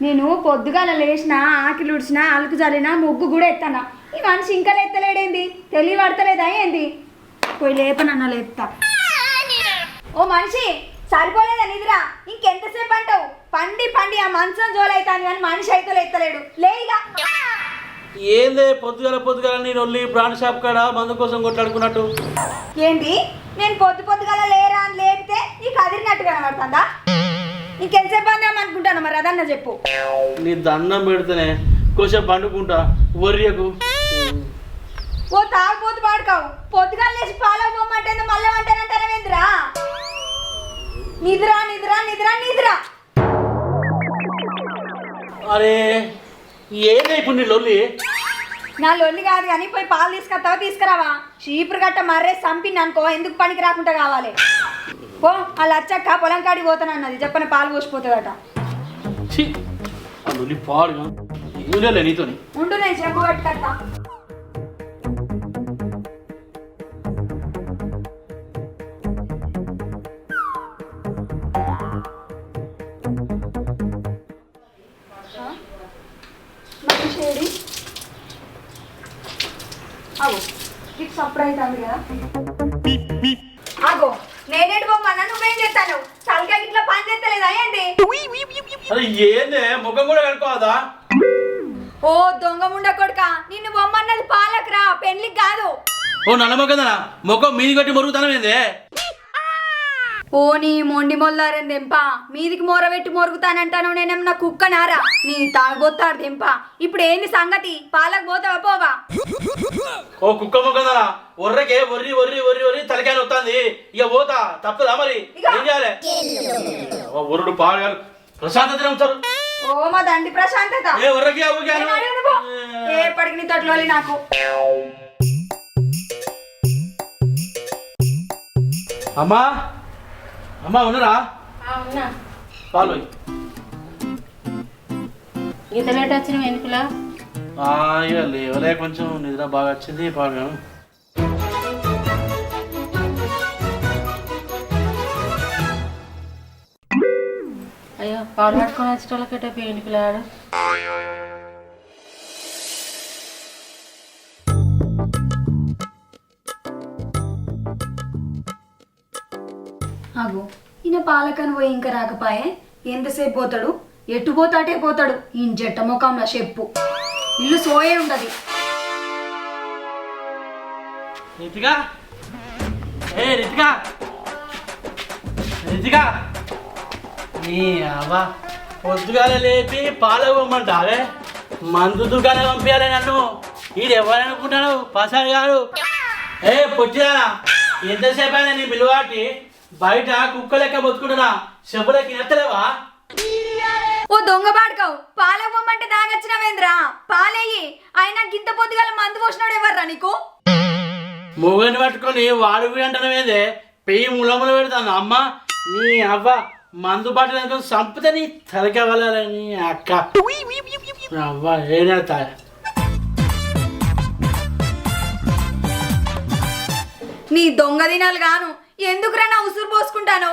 నేను పొద్దుగాల లేచిన ఆకిలి ఉడిచిన అలుకు జల్లిన ముగ్గు కూడా ఎత్తానా ఈ మనిషి ఇంకా లేత్తలేడేంది తెలివి పడతలేదా ఏంది పోయి లేపనన్న లేపుతా ఓ మనిషి సరిపోలేదా నిద్ర ఇంకెంతసేపు అంటావు పండి పండి ఆ మంచం జోలైతాను కానీ మనిషి అయితే లేత్తలేడు లేయిగా ఏందే పొద్దుగాల నేను ఒళ్ళి బ్రాండ్ షాప్ కాడ మందు కోసం కొట్లాడుకున్నట్టు ఏంటి నేను పొద్దుగాల లేరా అని లేపితే నీకు అదిరినట్టు కనబడుతుందా ఇంకెంతసేపు అందాం అనుకుంటాను మరి అదన్న చెప్పు నీ దండం పెడితేనే కొంచెం పండుకుంటా వర్రియకు ఓ తాగిపోతు పాడుకావు పొద్దుగాల లేచి పాలకు పోమంటే మళ్ళీ అంటానంటారేంద్రా నిద్ర నిద్ర నిద్ర నిద్ర అరే ఏందే ఇప్పుడు నీ లొల్లి నా లొల్లి కాదు కానీ పోయి పాలు తీసుకొస్తావా తీసుకురావా చీపురు గట్ట మర్రే సంపింది అనుకో ఎందుకు పనికి రాకుండా కావాలి ఓ వాళ్ళు వచ్చాక పొలం కాడికి పోతానన్నది చెప్పని పాలు పోసిపోతుందట ఛీ ఆ లొల్లి పాడుగా ఏం నీతోని ఉండు నేను చెప్పు కట్టుకట్టా ఆగో ఇటు సప్పుడు అవుతుంది కదా ఆగో నేనేటి పోమన్నా నువ్వేం చేస్తాను తలకాయ ఇట్లా పని చేస్తలేదా ఏంటి అరే ఏందే ముఖం కూడా కనుక్కోదా ఓ దొంగ ముండ కొడుక నిన్ను బొమ్మన్నది పాలకురా పెళ్లికి కాదు ఓ నల్లమొక్కదనా ముఖం మీది కట్టి మొరుగుతానమేందే ఓ నీ మొండి మొల్లారని దెంప మీదికి మొరబెట్టి మొరుగుతానంటాను నేనేమన్నా కుక్క నారా నీ తాగబోతాడు దెంప ఇప్పుడు ఏంది సంగతి పాలకు పోతావా పోవా ఓ కుక్క మొక్కదనా ఒర్రకే ఒర్రి ఒర్రి ఒర్రి ఒర్రి తలకాయలు వస్తుంది ఇక పోతా తప్పదా మరి ఏం చేయాలి ఒర్రుడు పాడు ప్రశాంతత ఉంటారు ఓ మా దండి ప్రశాంతత ఏ ఒర్రకే ఎప్పటికి నీ తొట్లో నాకు అమ్మా అమ్మా ఉన్నారా పాలు ఇంత లేట్ వచ్చిన ఎందుకులా ఇక లేవలే కొంచెం నిద్ర బాగా వచ్చింది పాలు అయ్యో పాలు పట్టుకొని వచ్చేటోళ్ళకట ఎందుకులాడు అగో ఈయన పాలకని పోయి ఇంకా రాకపాయే ఎంతసేపు పోతాడు ఎటు పోతాటే పోతాడు ఈయన జట్ట ముఖంలో చెప్పు ఇల్లు సోయే ఉంటది రితికా ఏ రితికా రితికా నీ అవ్వ పొద్దుగాల లేపి పాలు ఇవ్వమంటావే మందు దుకాణం పంపించాలి నన్ను ఈడు ఎవరనుకుంటాను పసారి గారు ఏ పొచ్చిదానా ఎంతసేపు అయినా నీ పిలువాటి బయట కుక్క లెక్క బతుకుంటున్నా చెప్పులకి నెత్తలేవా ఓ దొంగ పాడుకోవు పాలవ్వమంటే తాగచ్చినవేంద్రా పాలయ్యి ఆయన గింత పొద్దుగాల మందు పోసినాడు ఎవర్రా నీకు మొగని పట్టుకొని వాడు అంటనవేదే పెయ్యి ములములు పెడతాను అమ్మ నీ అవ్వ మందు బాటలు సంపితే నీ తలకెవ్వాలని అక్క అవ్వ ఏనేతా నీ దొంగ దినాలు గాను ఎందుకురా నా ఉసురు పోసుకుంటాను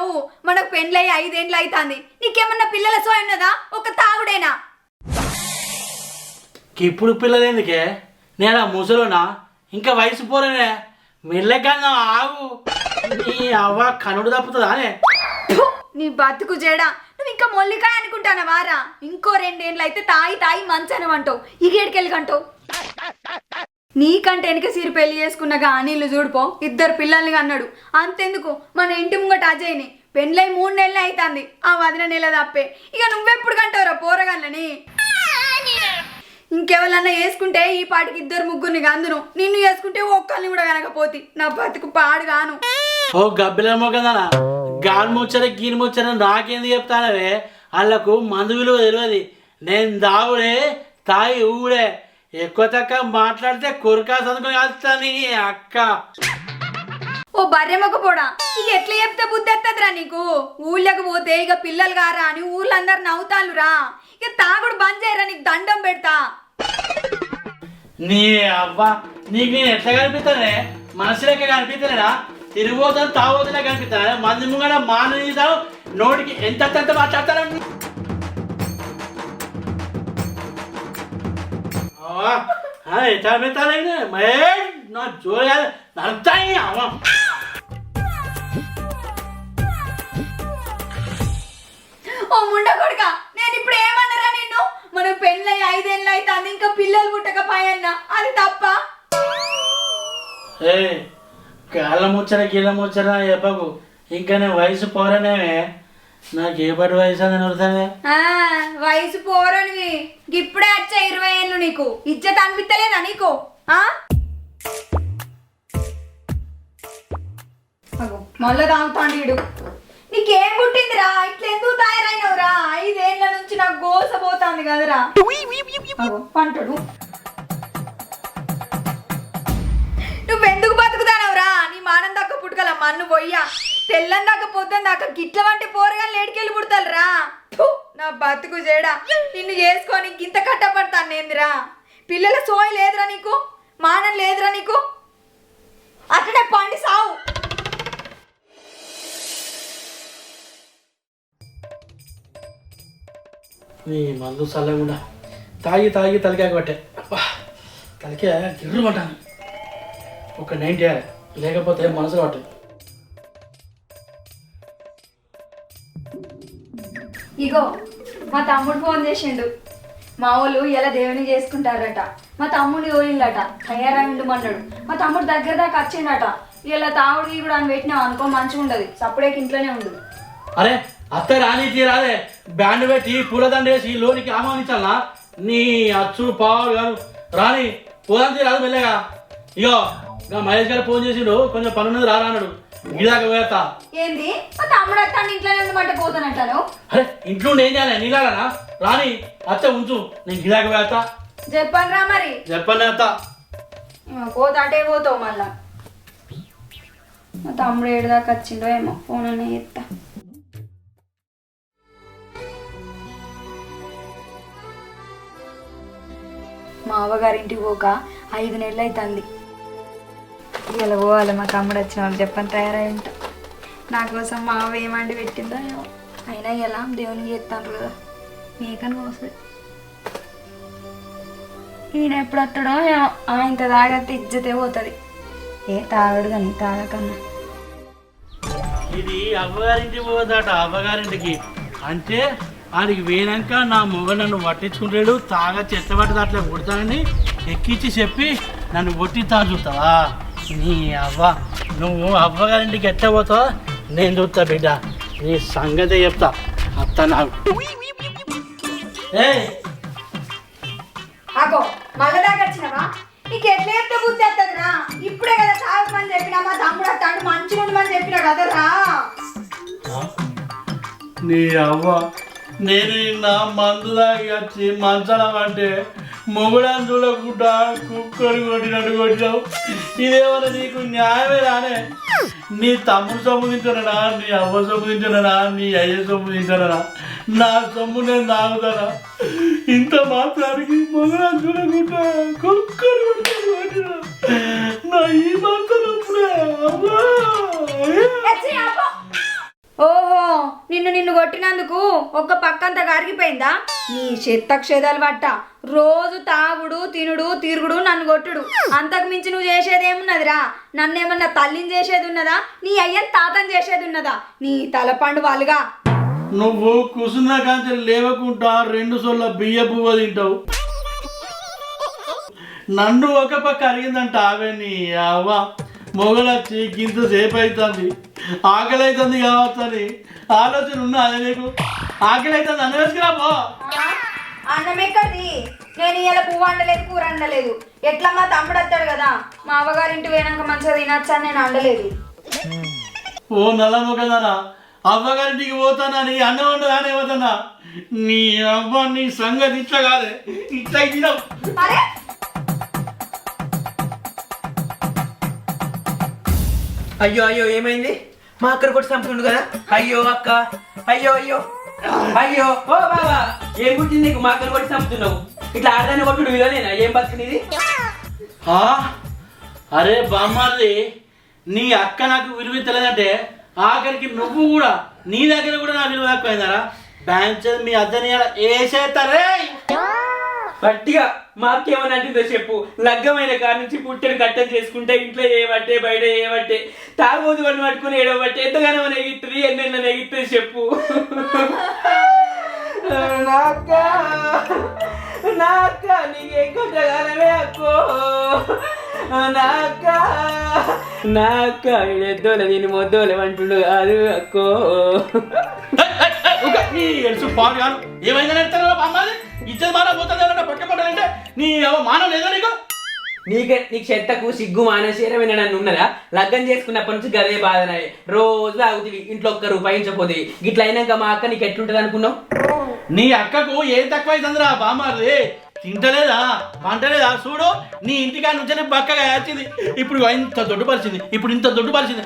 మనకు పెండ్లయ్యి 5 ఏళ్ళు అవుతుంది నీకేమన్నా పిల్లల సోయన్నదా ఒక తాగుడేనా ఇప్పుడు పిల్లలు ఎందుకే నేను ముసలోనా ఇంకా వయసు పోలేనే మెల్లకన్నా ఆగు నీ అవ్వ కనుడు తప్పుతుందా అనే నీ బతుకు జేడా నువ్వు ఇంకా మొల్లికాయ అనుకుంటానా వారా ఇంకో 2 ఏళ్ళు అయితే తాయి మంచనమంటావు ఇగేడికెళ్ళకంటావు నీకంటే వెనక సిరి పెళ్లి చేసుకున్న నీళ్ళు చూడిపో 2 పిల్లల్ని అన్నాడు అంతెందుకు మన ఇంటి ముంగట అజయ్ని పెళ్ళై 3 నెలలు అవుతుంది ఆ 10 నెల తప్పే ఇక నువ్వెప్పుడు కంటావురా పోరగాళ్ళని ఇంకెవరన్నా వేసుకుంటే ఈ పాటికి 2 ముగ్గురిని అందును నిన్ను వేసుకుంటే ఒక్కరిని కూడా కనకపోతే నా బతుకు పాడుగాను ఓ గబ్బిలేమో కదా గాలి ముచ్చర గీని ముచ్చర నాకేంది చెప్తానవే వాళ్ళకు మందు విలువ తెలియదు నేను దావుడే తాయి ఊడే ఎక్కువ తక్కువ మాట్లాడితే కొరకాసు అనుకుని వెళ్తాను అక్క ఓ బర్రెమొక పోడా ఇక ఎట్లా చెప్తే బుద్ధి ఎత్తదిరా నీకు ఊళ్ళకి పోతే ఇక పిల్లలు గారా అని ఊళ్ళందరు నవ్వుతానురా ఇక తాగుడు బంద్ చేయరా నీకు దండం పెడతా నీ అవ్వ నీకు నేను ఎట్లా కనిపిస్తానే మనసు లెక్క కనిపిస్తలేనా తిరిగిపోతాను తాగోతున్నా కనిపిస్తాను మంది ముంగడ మానేదావు నోటికి ఎంత మాట్లాడతాను ఎట్లా పెడతానైనా మే నా జోగా నడతాయి అవ ఓ ముండ కొడుక నేను ఇప్పుడు ఏమన్నారా నిన్ను మనం పెళ్ళై 5 ఏళ్ళు అవుతుంది ఇంకా పిల్లలు పుట్టకపోయన్నా అది తప్ప ఏ కాళ్ళ ముచ్చర కీళ్ళ ముచ్చర చెప్పకు ఇంకా నేను వయసు పోరనేమే నాకు ఏ పడి వయసు అని నడుతానే వయసు పోరనివి ఇప్పుడే వచ్చా 20 ఏళ్ళు నీకు ఇజ్జత్ అనిపిస్తలేదా నీకు మళ్ళా తాగుతాండు వీడు నీకేం పుట్టిందిరా ఇట్లా ఎందుకు తయారైనవురా 5 ఏళ్ళ నుంచి నాకు గోస పోతాంది కదరా పంటడు నువ్వెందుకు బతుకుతానవురా నీ మానం దాకా పుట్టుకల మన్ను పోయ్యా తెల్లని దాకా పొద్దున్న దాకా గిట్ల వంటి పోరగాలు లేడికెళ్ళి పుడతారురా నా బతుకు చేడా నిన్ను చేసుకొని గింత కట్టపడతాను నేందిరా పిల్లల సోయి లేదురా నీకు మానం లేదురా నీకు అట్లనే పండి సావు నీ మందు చల్లకుండా తాగి తాగి తలకాయ పట్టే తలకాయ గిర్రు పట్టాను ఒక 90 లేకపోతే మనసు పట్టదు ఇగో మా తమ్ముడు ఫోన్ చేసిండు మా వాళ్ళు ఇలా దేవుని చేసుకుంటారట మా తమ్ముడిని ఓయిల్లట తయారైండమన్నాడు మా తమ్ముడు దగ్గర దాకా వచ్చిండట ఇలా తాగుడు కూడా అని పెట్టినావు అనుకో మంచిగా ఉండదు సప్పుడేకి ఇంట్లోనే ఉండు అరే అత్త రాని రాదే బ్యాండ్ పెట్టి పూలదండ వేసి లోనికి ఆహ్వానించాలనా నీ అచ్చు పావు కాదు రాని పోదాంతి రాదు మెల్లగా ఇగో ఇంకా మహేష్ గారు ఫోన్ చేసిండు కొంచెం పనున్నది రానాడు ఇలాగ పోతా ఏంది మా తమ్ముడు అత్తాను ఇంట్లోనే ఉండమంటే పోతానంటాను అరే ఇంట్లో ఏం చేయాలి నీలాగనా రాని అత్త ఉంచు నేను గిలాగ పోతా చెప్పను రా మరి చెప్పండి అత్త పోతా అంటే పోతావు మళ్ళా మా తమ్ముడు ఏడు దాకా వచ్చిండో ఏమో ఫోన్ అనే చెప్తా మా అవ్వగారింటికి పోక 5 నెలలు అవుతుంది ఇలా పోవాలి మా తమ్ముడు వచ్చిన వాళ్ళు చెప్పని తయారై ఉంటా నా కోసం మా అవ్వ ఏమండి పెట్టిందో ఏమో అయినా ఎలా దేవునికి చేస్తాను కదా మేకని కోసది ఈయన ఎప్పుడు వస్తాడో ఏమో ఇంత తాగతే ఇజ్జతే పోతుంది ఏ తాగడు కానీ తాగకన్నా ఇది అవ్వగారింటికి పోదట అవ్వగారింటికి అంటే ఆడికి పోయినాక నా మొగ నన్ను పట్టించుకుంటాడు తాగా చెత్త పట్టదు అట్లా కొడతానని ఎక్కించి చెప్పి నన్ను కొట్టిస్తా చూస్తావా నీ అవ్వ నువ్వు అవ్వగారింటికి ఎట్లా పోతావా నేను చూస్తా బిడ్డ నీ సంగతి చెప్తా అత్త నాకు అగో మళ్ళా దాకా వచ్చినావా నీకు ఎట్లా చెప్తే బుద్ధి వస్తుందిరా ఇప్పుడే కదా తాగమని చెప్పినా మా తమ్ముడు వస్తాడు మంచిగా ఉండమని చెప్పినా కదరా నీ అవ్వ నేను నిన్న మందు దాగి వచ్చి మంచడం అంటే మొగుడని చూడకుండా కుక్కరు కొట్టినట్టు కొట్టినావు ఇదేమన్నా నీకు న్యాయమే రానే నీ తమ్ముడు సొమ్ము తింటున్నాడా నీ అవ్వ సొమ్ము తింటున్నాడా నీ అయ్య సొమ్ము తింటున్నాడా నా సొమ్ము నేను తాగుతానా ఇంత మాత్రానికి మొగుడని చూడకుండా కుక్కరు కొట్టినట్టు కొట్టినా నా ఈ మాత్రప్పుడే అవ్వా ఓహో నిన్ను కొట్టినందుకు ఒక్క పక్కంతా కరిగిపోయిందా నీ చెత్త క్షేదాలు పట్ట రోజు తాగుడు తినుడు తిరుగుడు నన్ను కొట్టుడు అంతకు మించి నువ్వు చేసేదేమున్నదిరా నన్నేమన్నా తల్లిని చేసేది ఉన్నదా నీ అయ్యని తాతని చేసేది ఉన్నదా నీ తలపండు వాళ్ళుగా నువ్వు కుసున్న కాంచె లేవకుండా 2 సొల్ల బియ్య పువ్వు తింటావు నన్ను ఒక పక్క అరిగిందంట ఆవే నీ అవ్వ మొగలొచ్చి గింత సేపు అవుతుంది ఆకలి అవుతుంది కావచ్చని ఆలోచన ఉన్నా అదే నీకు ఆకలి అవుతుంది అన్న వేసుకురా పో అన్నం ఎక్కడిది నేను ఇలా పువ్వు అండలేదు కూర అండలేదు ఎట్లా మా తమ్ముడు వస్తాడు కదా మా అవ్వగారింటి పోయినాక మంచిగా తినొచ్చా నేను అండలేదు ఓ నల్ల మొగదానా అవ్వగారింటికి పోతానని అన్నం వండదానే పోతానా నీ అవ్వ నీ సంగతి ఇట్లా కాదే ఇట్లా తినవు అరే అయ్యో అయ్యో ఏమైంది మా అక్కడ కొట్టి చంపుతుండు కదా అయ్యో అక్క అయ్యో అయ్యో అయ్యో ఓ బాబా ఏం పుట్టింది నీకు మా అక్కడ కొట్టి చంపుతున్నావు ఇట్లా ఆడదాన్ని కొట్టుడు ఇదనేనా ఏం బతుకునేది అరే బామ్మారిది నీ అక్క నాకు విలువ తెలియదంటే ఆఖరికి నువ్వు కూడా నీ దగ్గర కూడా నా విలువ తక్కువైందారా బ్యాంక్ మీ అద్దని వేసేస్తారే గట్టిగా మా అక్క ఏమని అంటుందో చెప్పు. లగ్గమైన కాడ నుంచి పుట్టెని కట్టం చేసుకుంటే ఇంట్లో ఏవట్టే బయట ఏవట్టే తాగోదు వాళ్ళు పట్టుకుని ఏడవట్టే ఎంతగానో నెగిస్తుంది ఎన్నెన్న నెగిస్తుంది చెప్పు. నాక నీకే కొట్టగానమే అక్కో నాక ఎద్దోలే దీన్ని మొద్దోలే అంటుండు కాదు అక్కో. నీ ఎడుసు పాడు కాదు ఏమైందని ఎడతారా బామ్మాది ఇచ్చేది మాన పోతుంది పక్క పడాలంటే నీ మానవ లేదా నీకు నీకు చెత్తకు సిగ్గు మానసీరమైన నన్ను ఉన్నదా? లగ్గం చేసుకున్నప్పటి నుంచి గదే బాధనాయి. రోజు ఆగుతుంది ఇంట్లో ఒక్క రూపాయి ఇంచపోతుంది. గిట్ల అయినాక మా అక్క నీకు ఎట్లుంటది అనుకున్నావు? నీ అక్కకు ఏం తక్కువ అవుతుందిరా బామ్మాది తింటలేదా పంటలేదా చూడు నీ ఇంటికాడ నుంచి బక్కగా వచ్చింది ఇప్పుడు ఇంత దొడ్డు పరిచింది ఇప్పుడు ఇంత దొడ్డు పరిచింది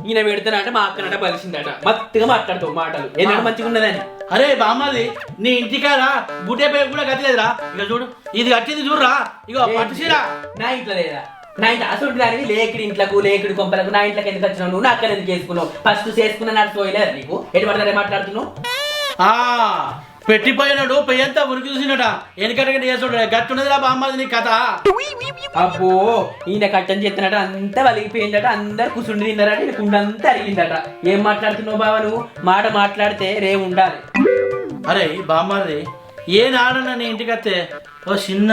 ఈయన పెడతానంటే మా అక్కనట పరిచిందట మత్తుగా మాట్లాడుతావు మాటలు ఏదైనా మంచిగా ఉన్నదని. అరే బామ్మది నీ ఇంటికాడ బుట్టే పేరు కూడా కట్టలేదురా ఇక చూడు ఇది కట్టింది చూడరా ఇక పట్టుసీరా నా ఇంట్లో లేదా నా ఇంట్లో అసలు దానికి లేకుడి ఇంట్లకు లేకుడి కొంపలకు నా ఇంట్లోకి ఎందుకు వచ్చినావు నువ్వు నా అక్కడ ఎందుకు వేసుకున్నావు ఫస్ట్ చేసుకున్నా నాకు పోయలేదు నీకు ఎటు పడతారే మాట్లాడుతున్నావు. పెట్టిపోయినాడు పెయ్యంతా ఉరికి చూసినట వెనకటికి చేసుడు గట్టున్నదిరా బామ్మది నీ కథ. అబ్బో ఈయన కట్టని చెప్తున్నట అంతా వలిగిపోయిందట అందరు కూర్చుండి తిన్నారట ఈయన కుండంతా అరిగిందట. ఏం మాట్లాడుతున్నావు బావ నువ్వు? మాట మాట్లాడితే రే ఉండాలి. అరే బామ్మది ఏ నాడన్నా నీ ఇంటికి వస్తే ఓ చిన్న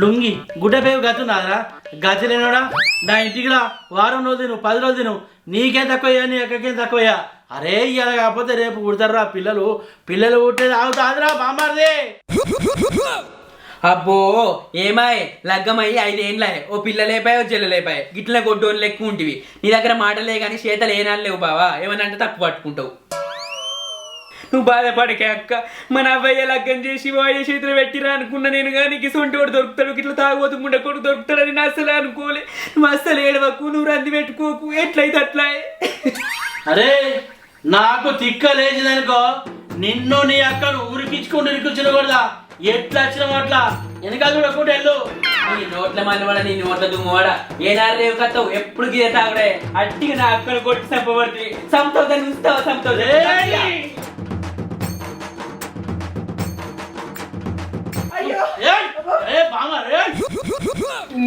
లుంగి గుడ్డపేవు గతున్నదిరా గతలేనోడా నా ఇంటికి రా వారం రోజులు తిను 10 రోజులు తిను నీకేం తక్కువయ్యా నీ అక్కకేం తక్కువయ్యా. అరే ఇవాళ కాకపోతే రేపు పుడతారా పిల్లలు పుట్టేది ఆగుతాదిరా బామ్మది. అబ్బో ఏమాయ్ లగ్గమయ్యి 5 ఏండ్లే ఓ పిల్లలేపాయి ఓ చెల్లెలేపాయి గిట్లనే కొట్టోని లెక్క ఉంటివి. నీ దగ్గర మాటలే కానీ చేతలు ఏనాలు లేవు బావా ఏమన్నా అంటే తప్పు పట్టుకుంటావు. నువ్వు బాధపడకే అక్క మన అవ్వయ్య లగ్గం చేసి వాయ చేతులు పెట్టిరా అనుకున్నా నేను కానీ గిసొంటి వాడు దొరుకుతాడు ఇట్లా తాగోతు ముండ కొడు దొరుకుతాడని నేను అస్సలు అనుకోలే. నువ్వు అస్సలు ఏడవకు నువ్వు రంది పెట్టుకోకు ఎట్లయితే అట్లా. అరే నాకు తిక్క లేచిందనుకో నిన్ను నీ అక్కను ఉరికించుకుంటూ ఇరికించిన కూడా ఎట్లా వచ్చినావు అట్లా వెనకాల చూడకుండా వెళ్ళు. నీ నోట్ల మల్లవాడ నీ నోట్ల దుమ్మవాడ ఏనాడు రేవు కత్తావు ఎప్పుడు గీత తాగడే అట్టిగా నా అక్కను కొట్టి చంపబడుతుంది సంతోషాన్ని ఉంచుతావా సంతోషం.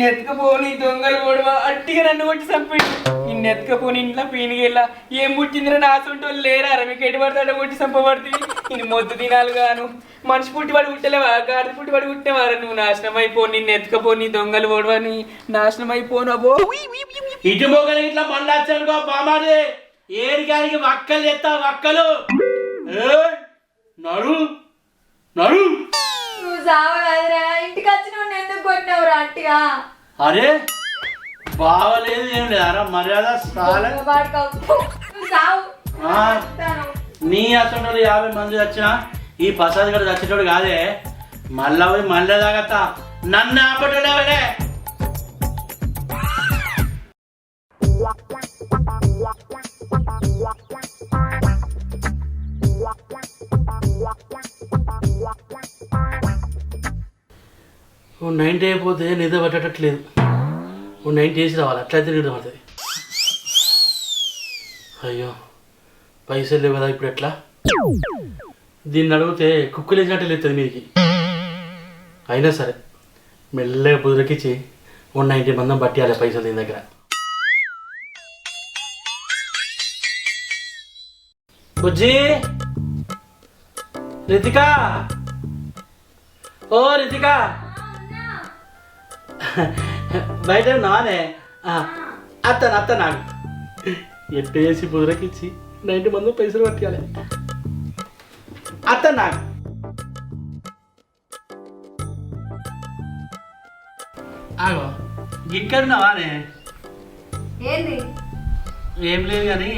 నెత్తుకపోని దొంగలు కూడా అట్టిగా నన్ను కొట్టి చంపిండు. ఈ నెత్తుకపోని ఇంట్లో పీనిగెళ్ళా ఏం పుట్టిందిరా నాసుంటోళ్ళు లేరా మీకు ఎటు పడతాడో కొట్టి చంపబడుతుంది. ఇది మొద్దు దినాలు గాను మనిషి పుట్టివాడు పుట్టలేవా గాడి పుట్టివాడు పుట్టినవారా నువ్వు నాశనం అయిపోను నిన్ను ఎత్తుకపోని దొంగలు ఓడవని నాశనం అయిపోను. అబ్బో ఇటు మొగలు ఇట్లా మండొచ్చానుకో బామాది ఏడికానికి వక్కలు ఎత్తా వక్కలు నడు నడు. నువ్వు సావరా ఇంటికి వచ్చిన ఎందుకు కొట్టినవురా అట్టిగా? అరే బావలేదు ఏం లేదరా మర్యాద నీ అసలు 50 మంది వచ్చినా ఈ ప్రసాద్ గారు చచ్చేటోడు కాదే మళ్ళా పోయి మళ్ళీ తాగత్తా నన్ను ఆపటోడే. ఓ 90 అయిపోతే నిద్ర పట్టట్లేదు ఓ 90 వేసి రావాలి అట్లయితే నిద్ర పడుతుంది. అయ్యో పైసలు లేవు కదా ఇప్పుడు ఎట్లా? దీన్ని అడిగితే కుక్కలు వేసినట్టు లేస్తుంది మీరికి. అయినా సరే మెల్లగా బుదిరకిచ్చి ఓ 90 మందం పట్టియాలి పైసలు దీని దగ్గర. బుజ్జి రితికా ఓ రితికా బయట నానే అత్త నాకు ఎట్టేసి బుదిరకిచ్చి 90 మంది పైసలు పట్టియాలి అత్త నాకు. ఆగో ఇక్కడున్నావానే? ఏంది? ఏం లేదు కానీ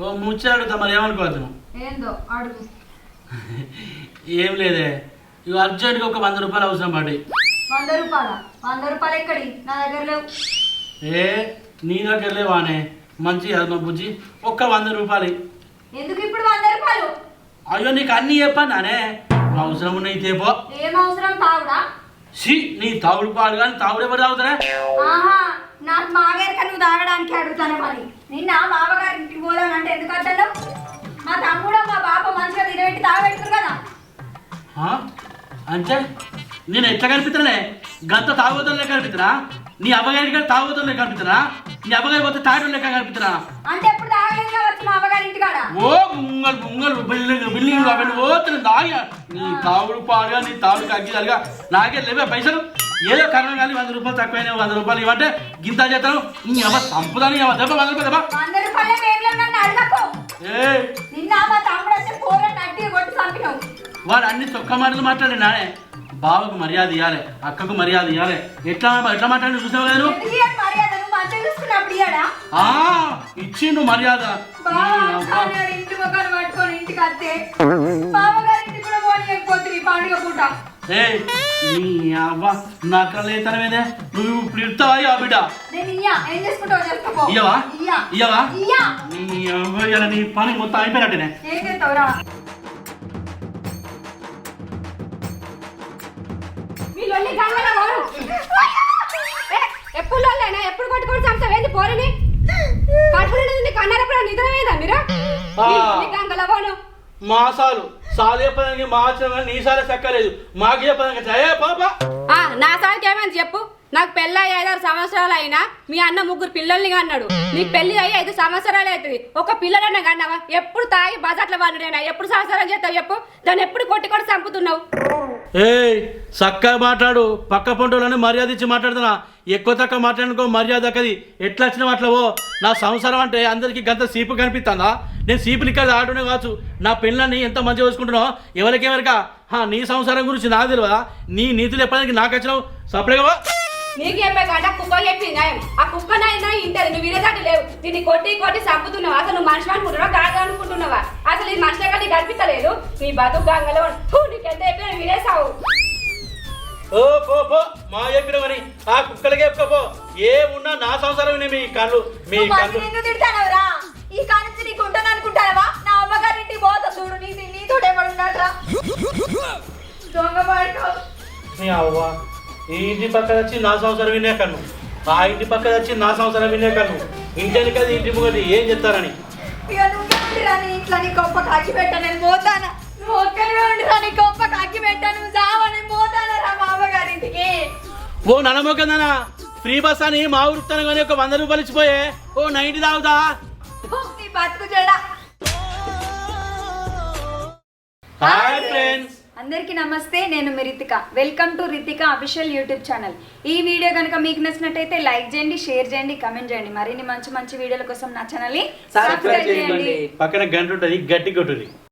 ఓ ముచ్చట అడుగుతా మరి ఏమనుకోవద్దు. ఏందో అడుగు. ఏం లేదే ఇక అర్జెంట్గా ఒక 100 రూపాయలు అవసరం పడి. 100 రూపాయల? 100 రూపాయలు ఎక్కడి? నా దగ్గర లేవు. ఏ నీ దగ్గర లేవానే? మంచి అది మా బుజ్జి ఒక్క 100 రూపాయలు. ఎందుకు ఇప్పుడు 100 రూపాయలు? అయ్యో నీకు అన్నీ చెప్పానే అవసరం ఉన్నాయి తేపో. ఏం అవసరం? తాగుడా? నీ తాగుడు పాడు కానీ తాగుడు ఎవరు తాగుతారా? ఆహా నాకు మాగారిక నువ్వు తాగడానికి అడుగుతాను. మరి నిన్న మామగారి ఇంటికి పోదానంటే ఎందుకు అంటాను? మా తమ్ముడు మా బాప మంచిగా తినబెట్టి తాగబెడతారు కదా. అంటే నేను ఎట్లా కనిపిస్తున్నానే గంత తాగుబోతులు లెక్క కనిపిస్తున్నా నీ అవ్వగారి గారు తాగుబోతులు లెక్క కనిపిస్తున్నా నీ అవ్వగారి పోతే తాడు లెక్క కనిపిస్తున్నా అంటే ఎప్పుడు తాగలేదు కావచ్చు మా అవ్వగారి ఇంటికాడ. ఓ బుంగలు బిల్డింగ్ అవన్నీ పోతుంది తాగా నీ తాగుడు పాడుగా నీ తాగుడుకి అగ్గి తలిగా నాకే లేవే పైసలు ఏదో కరణం కానీ 100 రూపాయలు తక్కువైనా 100 రూపాయలు ఇవ్వంటే గింత చేస్తాను నీ అవ్వ సంపుదాని దెబ్బ 100 రూపాయలు దెబ్బ 100 రూపాయలు ఏం లేవు నన్ను అడగకు. ఏ నిన్న మా తమ్ముడు వచ్చి కూరని అట్టిగా కొట్టి చంపినావు. వాడు అన్ని చొక్క మాటలు మాట్లాడి నానే బావకు మర్యాద ఇవ్వాలి అక్కకు మర్యాద ఇవ్వాలి ఎట్లా మాట్లాడి చూసావు కదా నువ్వు? ఎందుకు ఇయ్యడు మర్యాద? నువ్వు మంచిగా చూసుకున్నప్పుడు ఇయ్యడా? ఆ ఇచ్చిండు మర్యాద బాగా ఇంటి ముఖాన్ని పట్టుకొని ఇంటికి వస్తే మామగారి ఇంటికి కూడా పోనీయకపోతుంది పండుగ పూట. ఏ నీ అవ్వ నా కళ్ళేతనమేదే నువ్వు ఇప్పుడు ఇస్తావా ఆ బిడ్డ నేను ఇయ్యా ఏం చేసుకుంటావు చేసుకోపో. ఇయ్యవా ఇయ్యా ఇయ్యవా ఇయ్యా నీ అవ్వ ఇలా నీ పని మొత్తం అయిపోయినట్టేనే ఏం చేస్తావురా? వీళ్ళొల్లి గంగల పోరు. ఎప్పుడు లోళ్ళైనా ఎప్పుడు కొట్టుకొని చంపుతావు ఏంది పోరని? కడుపు నీకు అన్నారప్పుడు నిద్రమేదా మీరు? గంగల పోను. మాసాలు సాలు చెప్పడానికి మాసం నీ సాలే చక్కలేదు మాకు చెప్పడానికి ఏ పాపా నా సార్కి ఏమని చెప్పు. నాకు పెళ్ళి 5-6 సంవత్సరాలు అయినా మీ అన్న 3 పిల్లల్ని అన్నాడు. నీకు పెళ్లి అయ్యి 5 సంవత్సరాలు అవుతుంది. ఒక పిల్లలన్నా కన్నావా? ఎప్పుడు తాగి బజాట్ల వాడుడైనా ఎప్పుడు సంవత్సరం చేస్తావు చెప్పు. దాన్ని ఎప్పుడు కొట్టి కొట్టి చంపుతున్నావు. ఏయ్ చక్కగా మాట్లాడు పక్క పంటోళ్ళని మర్యాద ఇచ్చి మాట్లాడుతున్నా ఎక్కువ తక్కువ మాట్లాడుకో మర్యాద దక్కది ఎట్లా వచ్చినావు అట్లా ఓ నా సంసారం అంటే అందరికీ గంత సీపు కనిపిస్తుందా నేను సీపుని ఇక్కడ ఆడునే కావచ్చు నా పెళ్ళని ఎంత మంచిగా చూసుకుంటున్నావు ఎవరికెవరికా నీ సంసారం గురించి నాకు తెలియదా నీ నీతులు చెప్పడానికి నాకు వచ్చినావు సపరేగా నీకు చెప్పే కంట కుక్క చెప్పింది న్యాయం. ఆ కుక్క నాయన ఇంటది నువ్వు వినేదాటి లేవు. దీన్ని కొట్టి కొట్టి చంపుతున్నావు. అసలు నువ్వు మనిషి అనుకుంటున్నావా గాగా అనుకుంటున్నావా? అసలు ఇది మనిషి కానీ కనిపించలేదు. నీ బతుకు గంగలో నీకెంత చెప్పినా వినేసావు. ఓ పో పో మా చెప్పినవని ఆ కుక్కలకి చెప్పుకోపో ఏమున్నా నా సంసారం మీ కళ్ళు మీ కళ్ళు ఎందుకు తిడతానవరా? ఈ కానించి నీకు ఉంటాను అనుకుంటావా? నా అమ్మగారి ఇంటికి పోతా చూడు నీతో ఏమడున్నాడ్రా దొంగ పడుకో. నీ అవ్వ ఈ ఇంటి పక్కన వచ్చి నా సంవత్సరం వినే కన్ను ఆ ఇంటి పక్కన వచ్చి నా సంవత్సరం వినే కన్ను ఇంటిని కదా ఇంటి ముంగటి ఏం చెప్తారని ఇక నువ్వే ఉండిరా నీ ఇంట్లో నీ గొప్ప కాకి పెట్టా నేను పోతానా. నువ్వు ఒక్కరివే ఉండిరా నీ గొప్ప కాకి పెట్టా నువ్వు చావా నేను పోతానరా మా అమ్మగారింటికి. ఓ ననమోకన్నా ఫ్రీ బస్ అని మా ఊరుతాను కానీ ఒక 100 రూపాయలు ఇచ్చిపోయే ఓ 90 తాగుతా నీ బతుకు చెడా. హాయ్ ఫ్రెండ్స్ అందరికీ నమస్తే నేను మీ Ritika. Welcome to Ritika official YouTube channel. ఈ వీడియో కనుక మీకు నచ్చినట్టయితే లైక్ చేయండి, షేర్ చేయండి, కమెంట్ చేయండి. మరిన్ని మంచి మంచి వీడియోల కోసం నా ఛానల్ని సబ్స్క్రైబ్ చేయండి. పక్కన గంట ఉంటుంది గట్టి కొట్టుది.